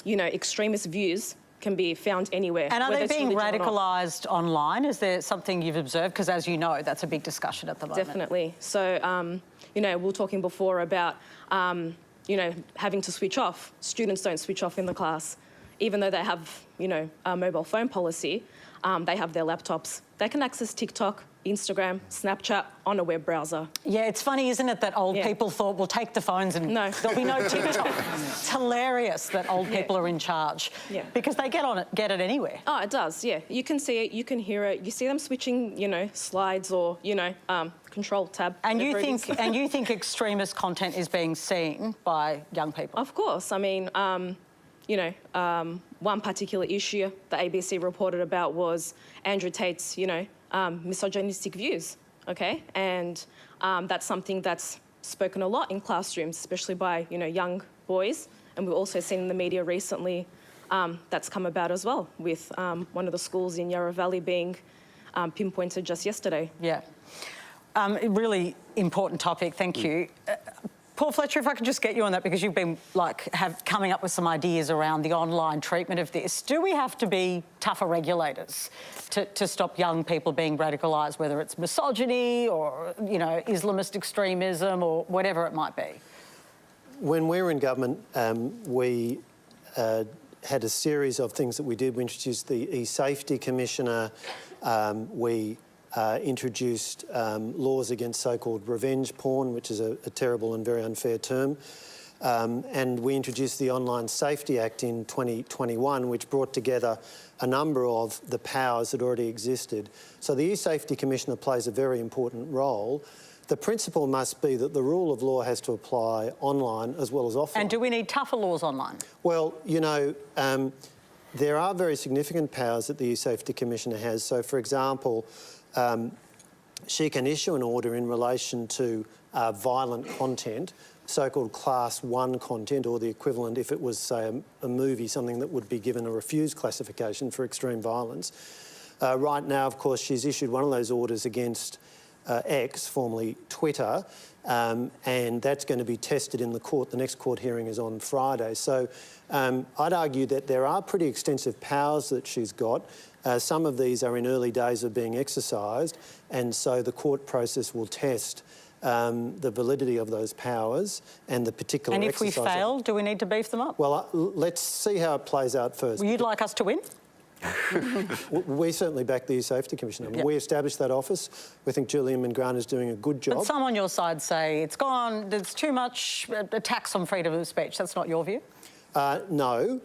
extremist views can be found anywhere. And are they being radicalised online? Is there something you've observed? Because as you know, that's a big discussion at the moment. Definitely. So, we were talking before about, having to switch off. Students don't switch off in the class. Even though they have, a mobile phone policy, they have their laptops. They can access TikTok, Instagram, Snapchat on a web browser. Yeah, it's funny, isn't it, that old people thought, we'll take the phones and there'll be no TikTok. It's hilarious that old people are in charge. Yeah. Because they get it anywhere. Oh, it does, yeah. You can see it, you can hear it. You see them switching, slides or, control tab. And you think extremist content is being seen by young people? Of course. I mean, one particular issue the ABC reported about was Andrew Tate's, misogynistic views, okay? And that's something that's spoken a lot in classrooms, especially by, young boys. And we've also seen in the media recently that's come about as well, with one of the schools in Yarra Valley being pinpointed just yesterday. Yeah. A really important topic, thank you. Paul Fletcher, if I could just get you on that, because you've been coming up with some ideas around the online treatment of this. Do we have to be tougher regulators to stop young people being radicalised, whether it's misogyny or, Islamist extremism or whatever it might be? When we were in government, we had a series of things that we did. We introduced the e-safety commissioner. We introduced laws against so-called revenge porn, which is a terrible and very unfair term. And we introduced the Online Safety Act in 2021, which brought together a number of the powers that already existed. So the E-Safety Commissioner plays a very important role. The principle must be that the rule of law has to apply online as well as offline. And do we need tougher laws online? Well, you know, there are very significant powers that the E-Safety Commissioner has. So, for example, she can issue an order in relation to violent content, so-called Class 1 content, or the equivalent if it was, say, a movie, something that would be given a refused classification for extreme violence. Right now, of course, she's issued one of those orders against X, formerly Twitter, and that's going to be tested in the court. The next court hearing is on Friday. So I'd argue that there are pretty extensive powers that she's got. Some of these are in early days of being exercised, and so the court process will test the validity of those powers and the particular And if we exercise fail, do we need to beef them up? Well, let's see how it plays out first. Well, you'd like us to win? We certainly back the Safety Commissioner. Yep. We established that office. We think Julian McManus is doing a good job. But some on your side say it's gone, there's too much attacks on freedom of speech. That's not your view? No.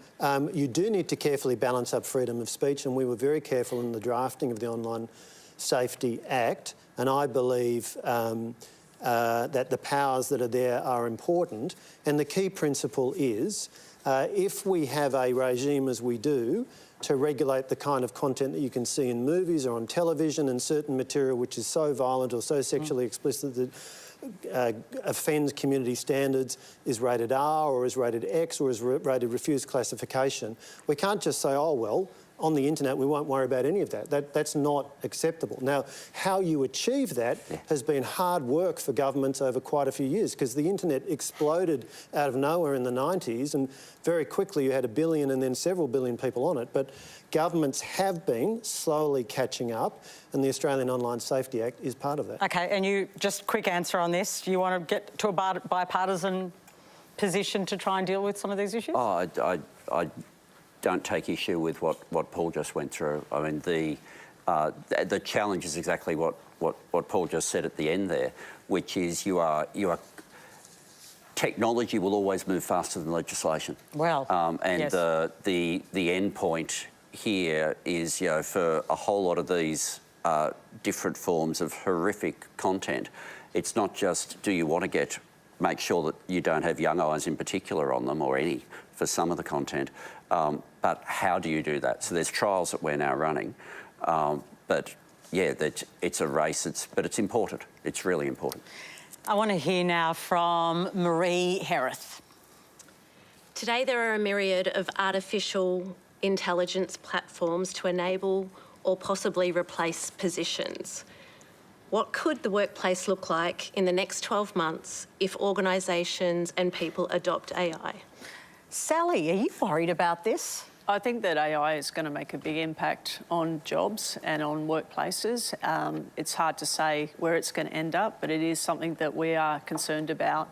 You do need to carefully balance up freedom of speech, and we were very careful in the drafting of the Online Safety Act, and I believe that the powers that are there are important. And the key principle is, if we have a regime, as we do, to regulate the kind of content that you can see in movies or on television, and certain material which is so violent or so sexually explicit that offends community standards, is rated R or is rated X or is rated refused classification. We can't just say, oh, well, on the internet we won't worry about any of that. That's not acceptable. Now, how you achieve that has been hard work for governments over quite a few years, because the internet exploded out of nowhere in the 90s, and very quickly you had 1 billion and then several billion people on it. But governments have been slowly catching up, and the Australian Online Safety Act is part of that. OK, and you, just quick answer on this. Do you want to get to a bipartisan position to try and deal with some of these issues? Oh, I don't take issue with what Paul just went through. I mean, the challenge is exactly what Paul just said at the end there, which is you are technology will always move faster than legislation. Well, and yes. the end point here is, you know, for a whole lot of these different forms of horrific content, it's not just do you want to make sure that you don't have young eyes in particular on them, or any for some of the content, but how do you do that? So there's trials that we're now running, but yeah, it's a race, but it's important. It's really important. I want to hear now from Marie Hereth. Today there are a myriad of artificial intelligence platforms to enable or possibly replace positions. What could the workplace look like in the next 12 months if organisations and people adopt AI? Sally, are you worried about this? I think that AI is going to make a big impact on jobs and on workplaces. It's hard to say where it's going to end up, but it is something that we are concerned about.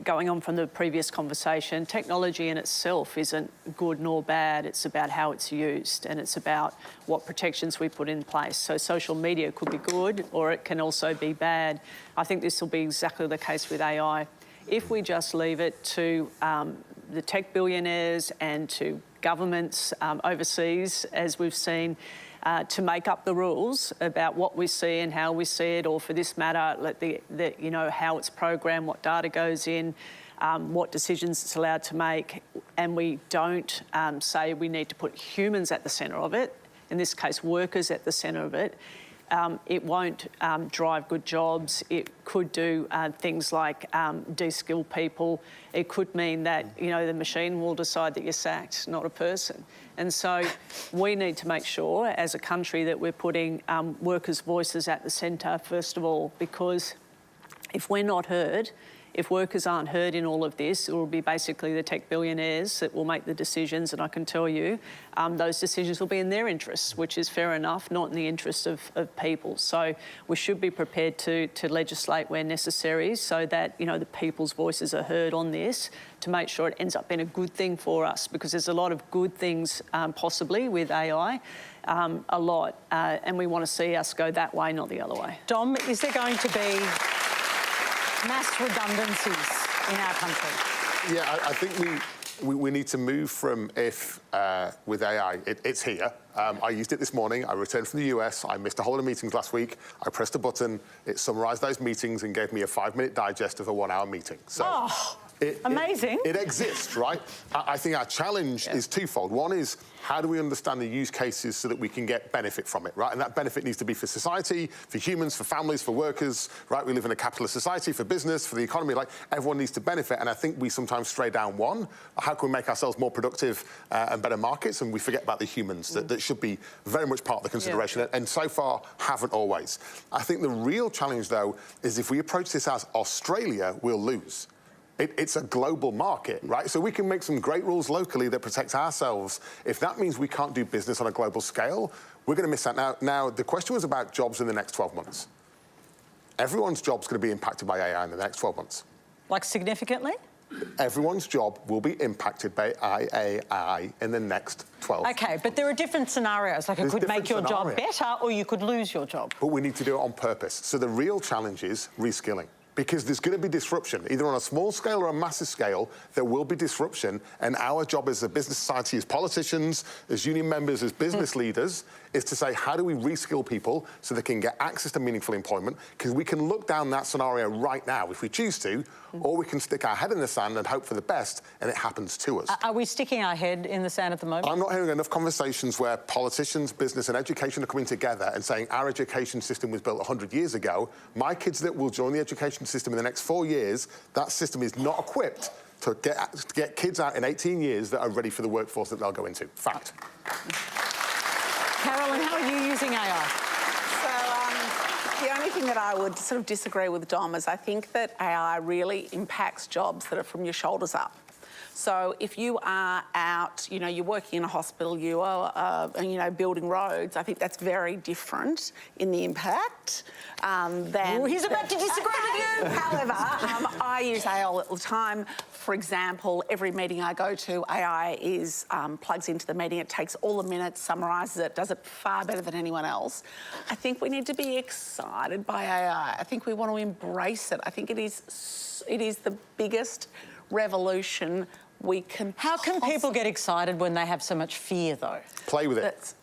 Going on from the previous conversation, technology in itself isn't good nor bad. It's about how it's used, and it's about what protections we put in place. So social media could be good, or it can also be bad. I think this will be exactly the case with AI. If we just leave it to the tech billionaires and to governments overseas, as we've seen, to make up the rules about what we see and how we see it, or for this matter, you know, how it's programmed, what data goes in, what decisions it's allowed to make, and we don't say we need to put humans at the centre of it, in this case workers at the centre of it, it won't drive good jobs. It could do things like de-skill people. It could mean that, you know, the machine will decide that you're sacked, not a person. And so we need to make sure as a country that we're putting workers' voices at the centre, first of all, because if we're not heard if workers aren't heard in all of this, it will be basically the tech billionaires that will make the decisions, and I can tell you those decisions will be in their interests, which is fair enough, not in the interest of people. So we should be prepared to legislate where necessary so that, you know, the people's voices are heard on this, to make sure it ends up being a good thing for us, because there's a lot of good things possibly with AI, a lot, and we want to see us go that way, not the other way. Dom, is there going to be mass redundancies in our country? Yeah, I think we need to move from with AI, it's here. I used it this morning. I returned from the US. I missed a whole lot of meetings last week. I pressed a button. It summarised those meetings and gave me a 5-minute digest of a 1-hour meeting. So amazing. It exists, right? I think our challenge is twofold. One is, how do we understand the use cases so that we can get benefit from it, right? And that benefit needs to be for society, for humans, for families, for workers, right? We live in a capitalist society, for business, for the economy. Like, everyone needs to benefit. And I think we sometimes stray down one. How can we make ourselves more productive and better markets? And we forget about the humans that should be very much part of the consideration, and so far haven't always. I think the real challenge, though, is if we approach this as Australia, we'll lose. It's a global market, right? So we can make some great rules locally that protect ourselves. If that means we can't do business on a global scale, we're going to miss that. Now, the question was about jobs in the next 12 months. Everyone's job's going to be impacted by AI in the next 12 months. Like significantly? Everyone's job will be impacted by AI in the next 12 months. OK, but there are different scenarios. Like, it could make your job better, or you could lose your job. But we need to do it on purpose. So the real challenge is reskilling. Because there's going to be disruption, either on a small scale or a massive scale. There will be disruption, and our job as a business society, as politicians, as union members, as business leaders, is to say, how do we reskill people so they can get access to meaningful employment? Because we can look down that scenario right now if we choose to, or we can stick our head in the sand and hope for the best, and it happens to us. Are we sticking our head in the sand at the moment? I'm not hearing enough conversations where politicians, business and education are coming together and saying our education system was built 100 years ago. My kids that will join the education system in the next 4 years, that system is not equipped to get kids out in 18 years that are ready for the workforce that they'll go into. Fact. Carolyn, how are you using AI? So the only thing that I would sort of disagree with Dom is I think that AI really impacts jobs that are from your shoulders up. So if you are out, you know, you're working in a hospital, you are, you know, building roads, I think that's very different in the impact than... Ooh, he's about to disagree with you! However, I use AI all the time. For example, every meeting I go to, AI is plugs into the meeting. It takes all the minutes, summarises it, does it far better than anyone else. I think we need to be excited by AI. I think we want to embrace it. I think it is the biggest revolution we can... How can people get excited when they have so much fear, though? Play with it.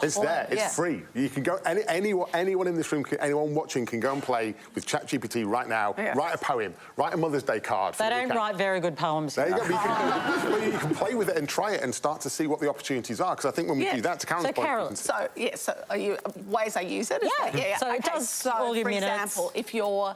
It's there. It's free. You can go... Anyone in this room, anyone watching can go and play with ChatGPT right now. Write a poem. Write a Mother's Day card. They don't write very good poems. There you go. You can play with it and try it and start to see what the opportunities are. Because I think when we do that, to Carolyn's point... Carolyn. So are you... Ways I use it? So it does all your minutes. For example, if you're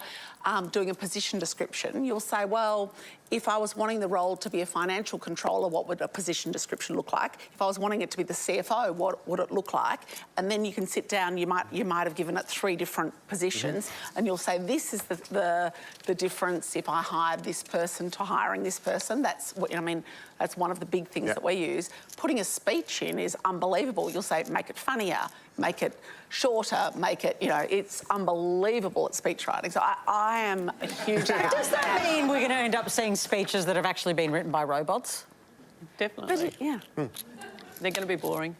doing a position description, you'll say, well, if I was wanting the role to be a financial controller, what would a position description look like? If I was wanting it to be the CFO, what would it look like? And then you can sit down, you might have given it 3 different positions, and you'll say, this is the difference if I hired this person to hiring this person. That's what, I mean, that's one of the big things that we use. Putting a speech in is unbelievable. You'll say, make it funnier, make it shorter, make it, you know, it's unbelievable at speech writing. So I am a huge fan. Does that mean we're going to end up seeing speeches that have actually been written by robots? Definitely. But, They're going to be boring.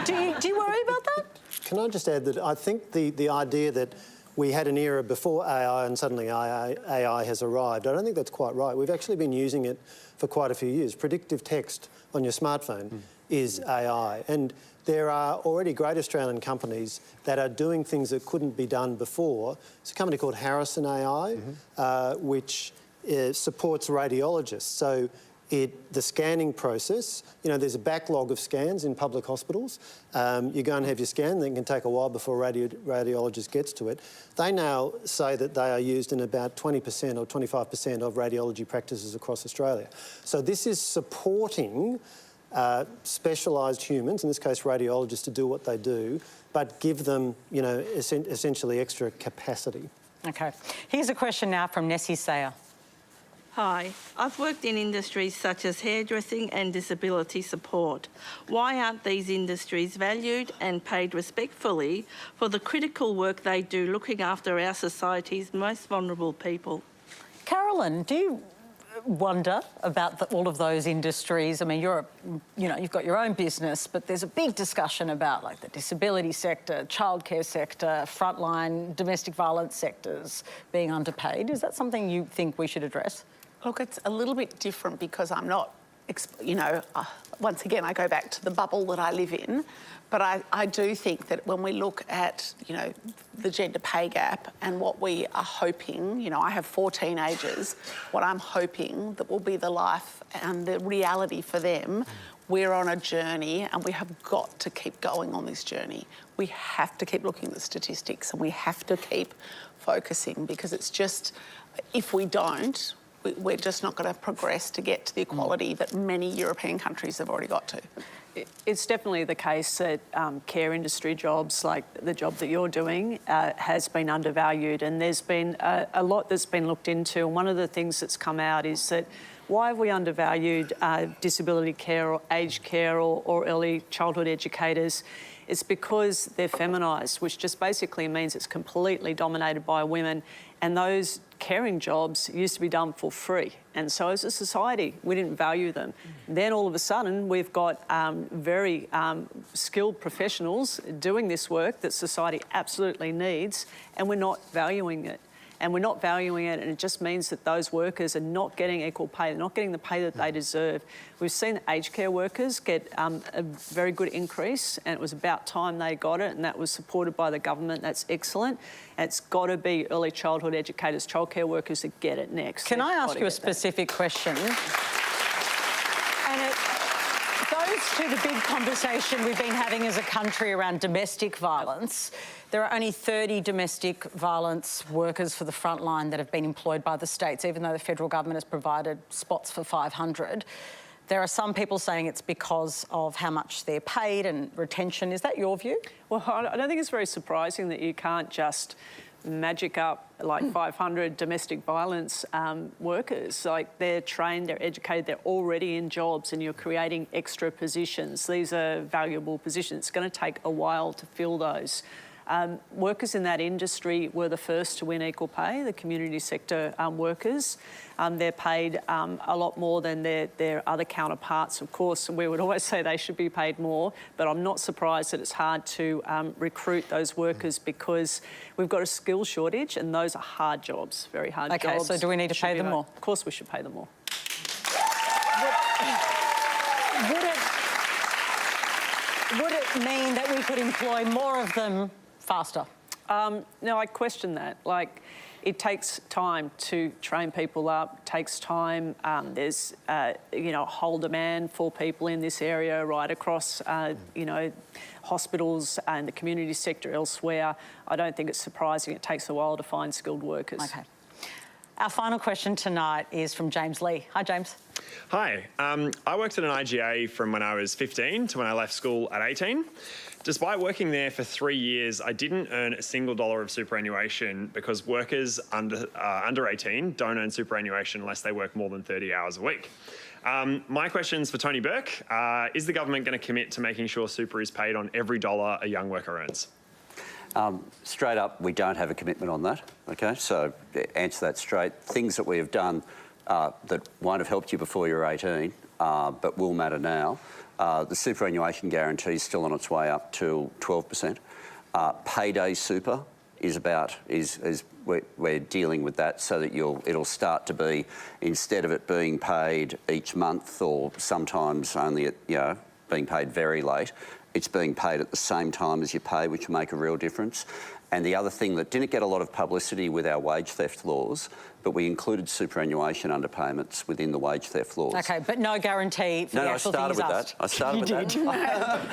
Do you worry about that? Can I just add that I think the idea that we had an era before AI and suddenly AI has arrived, I don't think that's quite right. We've actually been using it for quite a few years. Predictive text on your smartphone is AI. And there are already great Australian companies that are doing things that couldn't be done before. It's a company called Harrison AI, which supports radiologists. So the scanning process, you know, there's a backlog of scans in public hospitals. You go and have your scan, then it can take a while before a radiologist gets to it. They now say that they are used in about 20% or 25% of radiology practices across Australia. So this is supporting specialised humans, in this case radiologists, to do what they do, but give them, you know, essentially extra capacity. Okay. Here's a question now from Nessie Sayer. Hi, I've worked in industries such as hairdressing and disability support. Why aren't these industries valued and paid respectfully for the critical work they do looking after our society's most vulnerable people? Carolyn, do you wonder about all of those industries? I mean, you've got your own business, but there's a big discussion about like the disability sector, childcare sector, frontline domestic violence sectors being underpaid. Is that something you think we should address? Look, it's a little bit different because I'm not, once again, I go back to the bubble that I live in, but I do think that when we look at, the gender pay gap and what we are hoping, I have 4 teenagers, what I'm hoping that will be the life and the reality for them, we're on a journey and we have got to keep going on this journey. We have to keep looking at the statistics and we have to keep focusing because it's just, if we don't, we're just not going to progress to get to the equality that many European countries have already got to. It's definitely the case that care industry jobs, like the job that you're doing, has been undervalued, and there's been a lot that's been looked into. And one of the things that's come out is that why have we undervalued disability care or aged care or early childhood educators? It's because they're feminised, which just basically means it's completely dominated by women, and those caring jobs used to be done for free. And so as a society, we didn't value them. Then all of a sudden, we've got very skilled professionals doing this work that society absolutely needs, and we're not valuing it. And we're not valuing it, and it just means that those workers are not getting equal pay. They're not getting the pay that they deserve. We've seen aged care workers get a very good increase, and it was about time they got it, and that was supported by the government. That's excellent. And it's got to be early childhood educators, childcare workers that get it next. Can I ask you a specific question? And it goes to the big conversation we've been having as a country around domestic violence. There are only 30 domestic violence workers for the front line that have been employed by the states, even though the federal government has provided spots for 500. There are some people saying it's because of how much they're paid and retention. Is that your view? Well, I don't think it's very surprising that you can't just magic up like 500 domestic violence workers. Like, they're trained, they're educated, they're already in jobs, and you're creating extra positions. These are valuable positions. It's going to take a while to fill those. Workers in that industry were the first to win equal pay, the community sector workers. They're paid a lot more than their other counterparts, of course, and we would always say they should be paid more, but I'm not surprised that it's hard to recruit those workers because we've got a skill shortage, and those are hard jobs, very hard jobs. Okay, so do we need to pay them more? Of course we should pay them more. Would it mean that we could employ more of them faster? No, I question that. Like, it takes time to train people up, takes time. There's, a whole demand for people in this area right across, hospitals and the community sector elsewhere. I don't think it's surprising it takes a while to find skilled workers. Okay. Our final question tonight is from James Lee. Hi, James. Hi. I worked at an IGA from when I was 15 to when I left school at 18. Despite working there for 3 years, I didn't earn a single dollar of superannuation because workers under 18 don't earn superannuation unless they work more than 30 hours a week. My question's for Tony Burke. Is the government going to commit to making sure super is paid on every dollar a young worker earns? Straight up, we don't have a commitment on that, okay? So, answer that straight. Things that we have done that won't have helped you before you're 18, but will matter now. The superannuation guarantee is still on its way up to 12%. Payday super we're dealing with that so that it'll start to be, instead of it being paid each month or sometimes only being paid very late, it's being paid at the same time as your pay, which will make a real difference. And the other thing that didn't get a lot of publicity with our wage theft laws, but we included superannuation underpayments within the wage theft laws. Okay, but no guarantee for the actual thing he's asked. I started with that.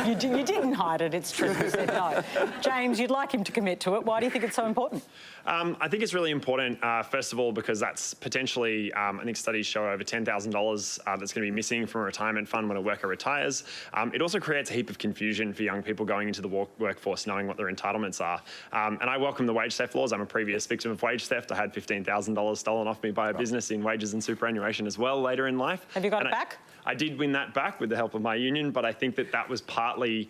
You didn't hide it, it's true. You said no. James, you'd like him to commit to it. Why do you think it's so important? I think it's really important, first of all, because that's potentially, I think studies show over $10,000 that's going to be missing from a retirement fund when a worker retires. It also creates a heap of confusion for young people going into the workforce knowing what their entitlements are. And I welcome the wage theft laws. I'm a previous victim of wage theft. I had $15,000 stolen off me by a business in wages and superannuation as well later in life. Have you got it back? I did win that back with the help of my union, but I think that was partly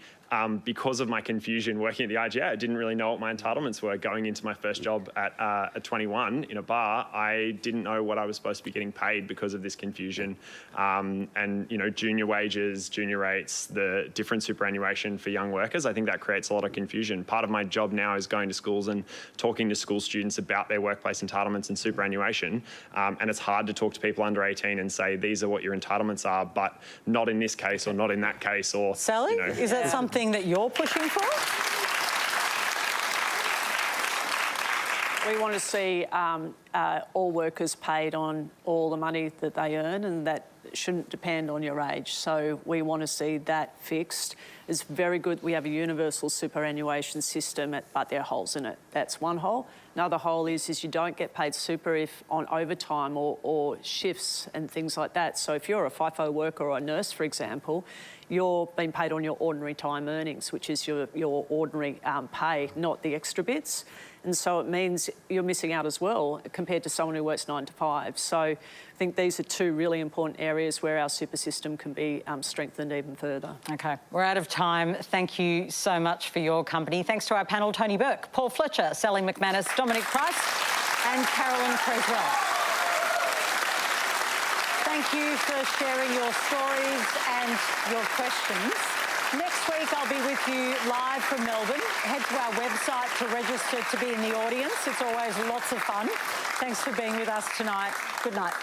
because of my confusion working at the IGA. I didn't really know what my entitlements were going into my first job at 21 in a bar. I didn't know what I was supposed to be getting paid because of this confusion. And, you know, junior wages, junior rates, the different superannuation for young workers, I think that creates a lot of confusion. Part of my job now is going to schools and talking to school students about their workplace entitlements and superannuation. And it's hard to talk to people under 18 and say, these are what your entitlements are, but not in this case or not in that case. Or Sally, you know, is that something that you're pushing for? We want to see all workers paid on all the money that they earn, and that shouldn't depend on your age. So we want to see that fixed. It's very good. We have a universal superannuation system, but there are holes in it. That's one hole. Another hole is you don't get paid super if on overtime or shifts and things like that. So if you're a FIFO worker or a nurse, for example, you're being paid on your ordinary time earnings, which is your ordinary pay, not the extra bits. And so it means you're missing out as well compared to someone who works 9 to 5. So I think these are two really important areas where our super system can be strengthened even further. Okay, we're out of time. Thank you so much for your company. Thanks to our panel, Tony Burke, Paul Fletcher, Sally McManus, Dominic Price and Carolyn Cresswell. Thank you for sharing your stories and your questions. Next week, I'll be with you live from Melbourne. Head to our website to register to be in the audience. It's always lots of fun. Thanks for being with us tonight. Good night.